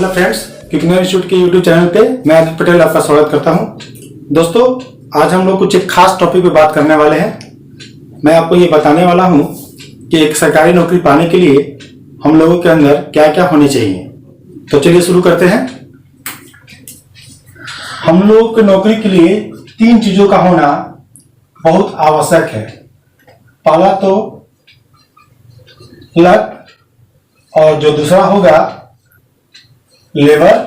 Hello friends, किकनर institute के YouTube channel पे मैं आदित्य पटेल आपका स्वागत करता हूं। दोस्तों, आज हम लोग कुछ एक खास टॉपिक पे बात करने वाले हैं। मैं आपको ये बताने वाला हूं कि एक सरकारी नौकरी पाने के लिए हम लोगों के अंदर क्या क्या होने चाहिए। तो चलिए शुरू करते हैं। हम लोगों की नौकरी के लिए 3 चीजों का होना बहुत आवश्यक है। पहला तो लक, और जो दूसरा होगा लेबर,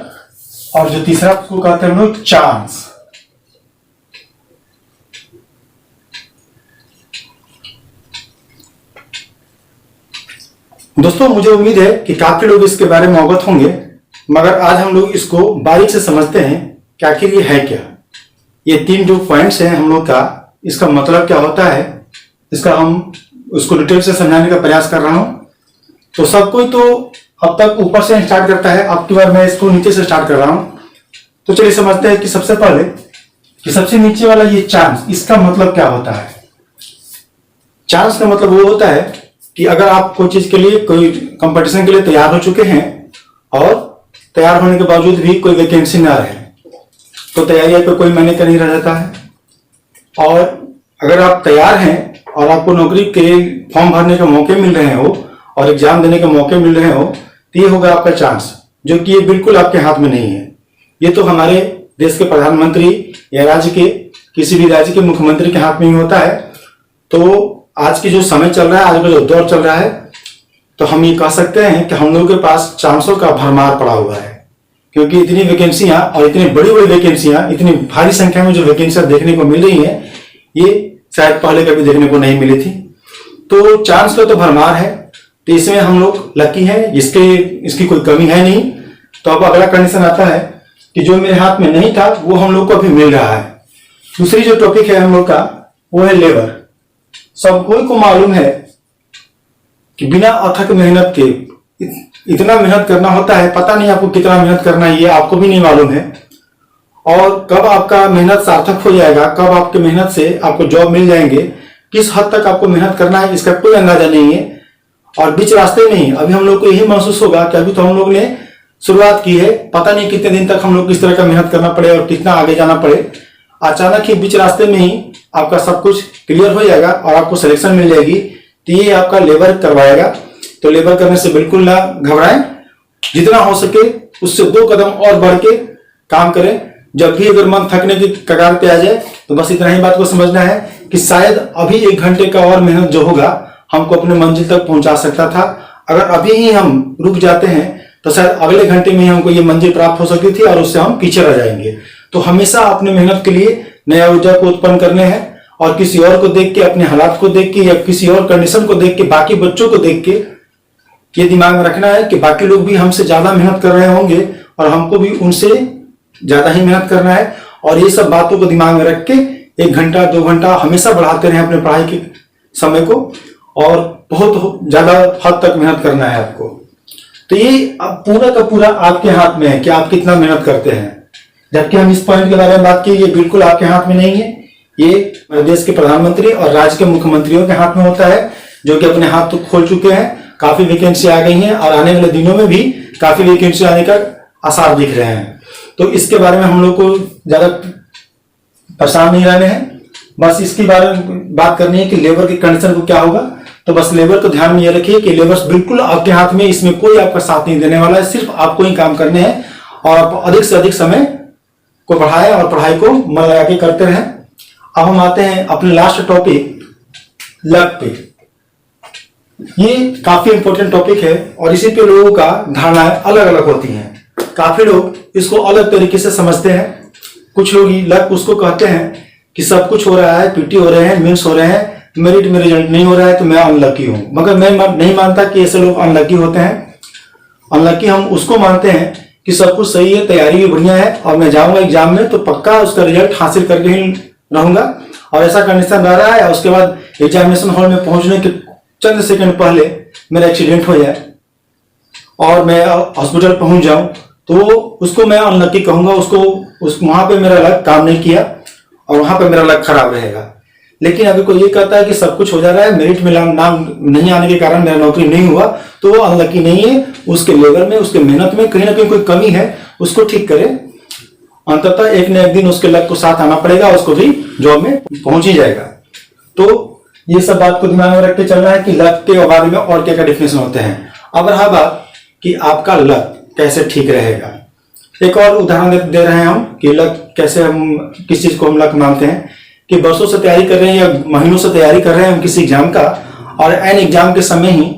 और जो तीसरा को कहते हैं हम लोग चांस। दोस्तों, मुझे उम्मीद है कि काफी लोग इसके बारे में अवगत होंगे, मगर आज हम लोग इसको बारीक से समझते हैं कि आखिर ये है क्या। ये 3 जो पॉइंट्स हैं हम लोग का, इसका मतलब क्या होता है, इसका हम उसको डिटेल से समझाने का प्रयास कर रहा हूं। तो सब कोई तो अब तक ऊपर से स्टार्ट करता है, अब की बार मैं इसको नीचे से स्टार्ट कर रहा हूं। तो चलिए समझते हैं कि सबसे पहले कि सबसे नीचे वाला ये चांस, इसका मतलब क्या होता है। चांस का मतलब वो होता है कि अगर आप कोई चीज के लिए, कोई कंपटीशन के लिए तैयार हो चुके हैं और तैयार होने के बावजूद भी कोई वैकेंसी ना रहे, तो तैयारी पे कोई मायने का नहीं रह जाता है। और अगर आप तैयार हैं और आपको नौकरी के फॉर्म भरने के मौके मिल रहे हो और एग्जाम देने के मौके मिल रहे हो, तो ये होगा आपका चांस, जो कि ये बिल्कुल आपके हाथ में नहीं है। ये तो हमारे देश के प्रधानमंत्री या राज्य के किसी भी राज्य के मुख्यमंत्री के हाथ में ही होता है। तो आज की जो समय चल रहा है, आज का जो दौर चल रहा है, तो हम ये कह सकते हैं कि हम लोगों के पास चांसों का भरमार पड़ा हुआ है, क्योंकि इतनी वैकेंसियां और इतनी बड़ी बड़ी वैकेंसियां, इतनी भारी संख्या में जो वैकेंसियां देखने को मिल रही है, ये शायद पहले कभी देखने को नहीं मिली थी। तो चांस का तो भरमार है, तो इसमें हम लोग लकी हैं, इसकी कोई कमी है नहीं। तो अब अगला कंडीशन आता है कि जो मेरे हाथ में नहीं था वो हम लोग को अभी मिल रहा है। दूसरी जो टॉपिक है हम लोग का, वो है लेबर। सबको को मालूम है कि बिना अथक मेहनत के इतना मेहनत करना होता है, पता नहीं आपको कितना मेहनत करना है, ये आपको भी नहीं मालूम है। और कब आपका मेहनत सार्थक हो जाएगा, कब आपके मेहनत से आपको जॉब मिल जाएंगे, किस हद तक आपको मेहनत करना है, इसका कोई अंदाजा नहीं है। और बीच रास्ते में ही अभी हम लोग को यही महसूस होगा कि अभी तो हम लोग ने शुरुआत की है, पता नहीं कितने दिन तक हम लोग किस तरह का मेहनत करना पड़े और कितना आगे जाना पड़े। अचानक ही बीच रास्ते में ही आपका सब कुछ क्लियर हो जाएगा और आपको सिलेक्शन मिल जाएगी, तो ये आपका लेबर करवाएगा। तो लेबर करने से बिल्कुल ना घबराएं, जितना हो सके उससे 2 कदम और बढ़ के काम करें। जब भी अगर मन थकने की कगार पे आ जाए, तो बस इतना ही बात को समझना है कि शायद अभी 1 घंटे का और मेहनत जो होगा हमको अपने मंजिल तक पहुंचा सकता था। अगर अभी ही हम रुक जाते हैं तो शायद अगले घंटे में ही हमको ये मंजिल प्राप्त हो सकती थी और उससे हम पीछे रह जाएंगे। तो हमेशा अपने मेहनत के लिए नया ऊर्जा को उत्पन्न करने हैं, और किसी और को देख के, अपने हालात को देख के या किसी और कंडीशन को देख के, बाकी बच्चों को देख के ये दिमाग में रखना है कि बाकी लोग भी हमसे ज्यादा मेहनत कर रहे होंगे और हमको भी उनसे ज्यादा ही मेहनत करना है। और ये सब बातों को दिमाग में रख के 1 घंटा 2 घंटा हमेशा बढ़ाते रहे अपने पढ़ाई के समय को, और बहुत ज्यादा हद तक मेहनत करना है आपको। तो ये पूरा का पूरा आपके हाथ में है कि आप कितना मेहनत करते हैं। जबकि हम इस पॉइंट के बारे में बात की, ये बिल्कुल आपके हाथ में नहीं है। ये देश के प्रधानमंत्री और राज्य के मुख्यमंत्रियों के हाथ में होता है, जो कि अपने हाथ तो खोल चुके हैं। काफी वैकेंसी आ गई हैं और आने वाले दिनों में भी काफी वैकेंसी आने का आसार दिख रहे हैं। तो इसके बारे में हम लोग को ज्यादा परेशान नहीं रहने हैं, बस इसके बारे में बात करनी है कि लेबर की कंडीशन को क्या होगा। तो बस लेबर को ध्यान में ये रखिए कि लेबर बिल्कुल आपके हाथ में, इसमें कोई आपका साथ नहीं देने वाला है, सिर्फ आपको ही काम करने हैं। और आप अधिक से अधिक समय को बढ़ाएं और पढ़ाई को मन लगा के करते रहें। अब हम आते हैं अपने लास्ट टॉपिक, लक पे। ये काफी इंपॉर्टेंट टॉपिक है और इसी पे लोगों का धारणाएं अलग अलग होती हैं। काफी लोग इसको अलग तरीके से समझते हैं। कुछ लोग लक उसको कहते हैं कि सब कुछ हो रहा है, पीटी हो रहे हैं, मीन्स हो रहे हैं, मेरिट में रिजल्ट नहीं हो रहा है तो मैं अनलकी हूं। मगर मैं नहीं मानता कि ऐसे लोग अनलकी होते हैं। अनलकी हम उसको मानते हैं कि सब कुछ सही है, तैयारी भी बढ़िया है और मैं जाऊंगा एग्जाम में तो पक्का उसका रिजल्ट हासिल करके ही रहूंगा। और ऐसा कंडीशन रह रहा है, उसके बाद एग्जामिनेशन हॉल में पहुंचने के चंद सेकंड पहले मेरा एक्सीडेंट हो जाए और मैं हॉस्पिटल पहुंच जाऊं, तो उसको मैं अनलकी कहूंगा। वहां पे मेरा लक काम नहीं किया और वहां पे मेरा लक खराब रहेगा। लेकिन अभी कोई ये कहता है कि सब कुछ हो जा रहा है, मेरिट में नाम नहीं आने के कारण मेरा नौकरी नहीं हुआ, तो वो अनलकी नहीं है। उसके लेवल में, उसके मेहनत में कहीं ना कहीं कोई कमी है, उसको ठीक करे। अंततः एक न एक दिन उसके लक को साथ आना पड़ेगा, उसको भी जॉब में पहुंच ही जाएगा। तो ये सब बात को दिमाग में रख के चलना है कि लक के बारे में और क्या क्या डेफिनेशन होते हैं। अब रहा बात कि आपका लक कैसे ठीक रहेगा। एक और उदाहरण दे रहे हैं हम कि लक कैसे, हम किस चीज को हम लक मानते हैं कि वर्षों से तैयारी कर रहे हैं या महीनों से तैयारी कर रहे हैं हम किसी एग्जाम का, और एन एग्जाम के समय ही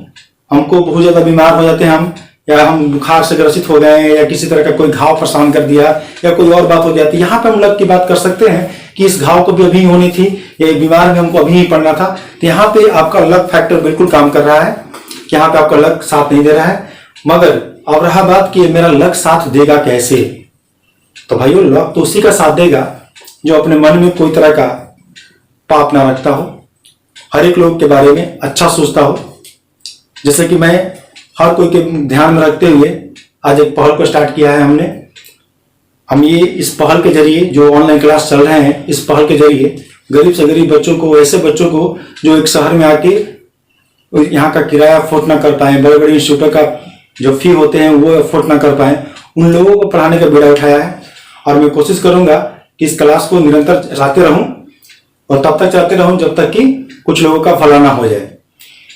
हमको बहुत ज्यादा बीमार हो जाते हैं हम, या हम बुखार से ग्रसित हो गए, या किसी तरह का कोई घाव परेशान कर दिया, या कोई और बात हो जाती है। यहाँ पे हम लक की बात कर सकते हैं कि इस घाव को भी अभी होनी थी, या बीमार में हमको अभी ही पड़ना था। तो यहाँ पे आपका लक फैक्टर बिल्कुल काम कर रहा है, यहाँ पे आपका लक साथ नहीं दे रहा है। मगर अब रहा बात कि मेरा लक साथ देगा कैसे, तो भाइयों लक तो उसी का साथ देगा जो अपने मन में कोई तरह का पाप ना रखता हो, हर एक लोग के बारे में अच्छा सोचता हो। जैसे कि मैं हर कोई के ध्यान में रखते हुए आज एक पहल को स्टार्ट किया है हमने। हम ये इस पहल के जरिए, जो ऑनलाइन क्लास चल रहे हैं, इस पहल के जरिए गरीब से गरीब बच्चों को, ऐसे बच्चों को जो एक शहर में आके यहाँ का किराया अफोर्ड ना कर पाए, बड़े बड़े इंस्टीट्यूटों का जो फी होते हैं वो अफोर्ड ना कर पाए, उन लोगों को पढ़ाने का बीड़ा उठाया है। और मैं कोशिश करूंगा कि इस क्लास को निरंतर चलाते रहूं, और तब तक चलाते रहूं जब तक कि कुछ लोगों का भला ना हो जाए।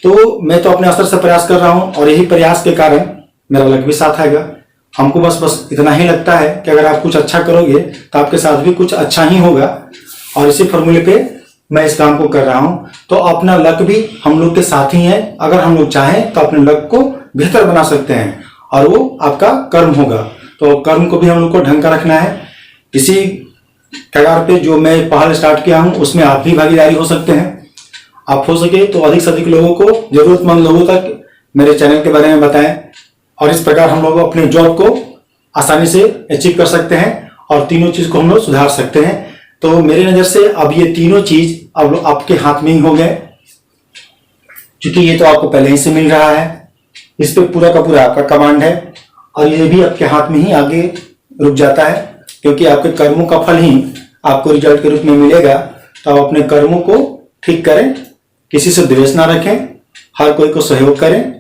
तो मैं तो अपने स्तर से प्रयास कर रहा हूं, और यही प्रयास के कारण मेरा लक भी साथ आएगा। हमको बस इतना ही लगता है कि अगर आप कुछ अच्छा करोगे तो आपके साथ भी कुछ अच्छा ही होगा, और इसी फॉर्मूले पे मैं इस काम को कर रहा हूं। तो अपना लक भी हम लोग के साथ ही है। अगर हम लोग चाहें तो अपने लक को बेहतर बना सकते हैं, और वो आपका कर्म होगा। तो कर्म को भी हम लोग को ढंग का रखना है। इसी कगार पे जो मैं पहल स्टार्ट किया हूं उसमें आप भी भागीदारी हो सकते हैं। आप हो सके तो अधिक से अधिक लोगों को, जरूरतमंद लोगों तक मेरे चैनल के बारे में बताएं, और इस प्रकार हम लोग अपने जॉब को आसानी से अचीव कर सकते हैं, और तीनों चीज को हम लोग सुधार सकते हैं। तो मेरी नजर से अब ये तीनों चीज अब आपके हाथ में ही हो गए, क्योंकि ये तो आपको पहले ही से मिल रहा है, इस पे पूरा का पूरा आपका कमांड है, और ये भी आपके हाथ में ही आगे रुक जाता है, क्योंकि आपके कर्मों का फल ही आपको रिजल्ट के रूप में मिलेगा। तो आप अपने कर्मों को ठीक करें, किसी से द्वेष ना रखें, हर कोई को सहयोग करें।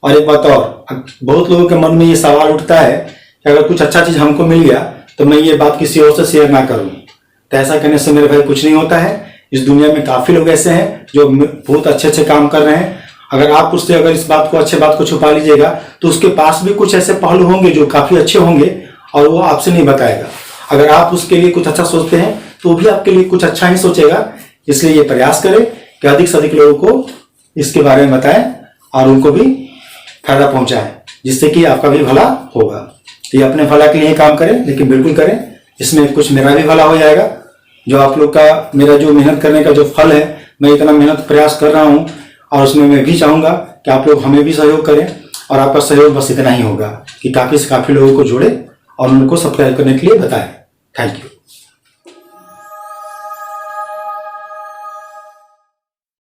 और एक बात और, बहुत लोगों के मन में ये सवाल उठता है कि अगर कुछ अच्छा चीज हमको मिल गया तो मैं ये बात किसी और से शेयर ना करूं। तो ऐसा करने से मेरे भाई कुछ नहीं होता है। इस दुनिया में काफी लोग ऐसे हैं जो बहुत अच्छे अच्छे काम कर रहे हैं। अगर आप उससे अगर इस बात को, अच्छे बात को छुपा लीजिएगा तो उसके पास भी कुछ ऐसे पहलू होंगे जो काफी अच्छे होंगे, और वो आपसे नहीं बताएगा। अगर आप उसके लिए कुछ अच्छा सोचते हैं तो वो भी आपके लिए कुछ अच्छा ही सोचेगा। इसलिए ये प्रयास करें कि अधिक से अधिक लोगों को इसके बारे में बताएं, और उनको भी फायदा पहुंचाएं, जिससे कि आपका भी भला होगा। तो ये अपने भला के लिए काम करें, लेकिन बिल्कुल करें, इसमें कुछ मेरा भी भला हो जाएगा। जो आप लोग का, मेरा जो मेहनत करने का जो फल है, मैं इतना मेहनत प्रयास कर रहा हूं, और उसमें मैं भी चाहूंगा कि आप लोग हमें भी सहयोग करें। और आपका सहयोग बस इतना ही होगा कि काफी से काफी लोगों को जोड़े और उनको सब्सक्राइब करने के लिए बताएं। Thank you.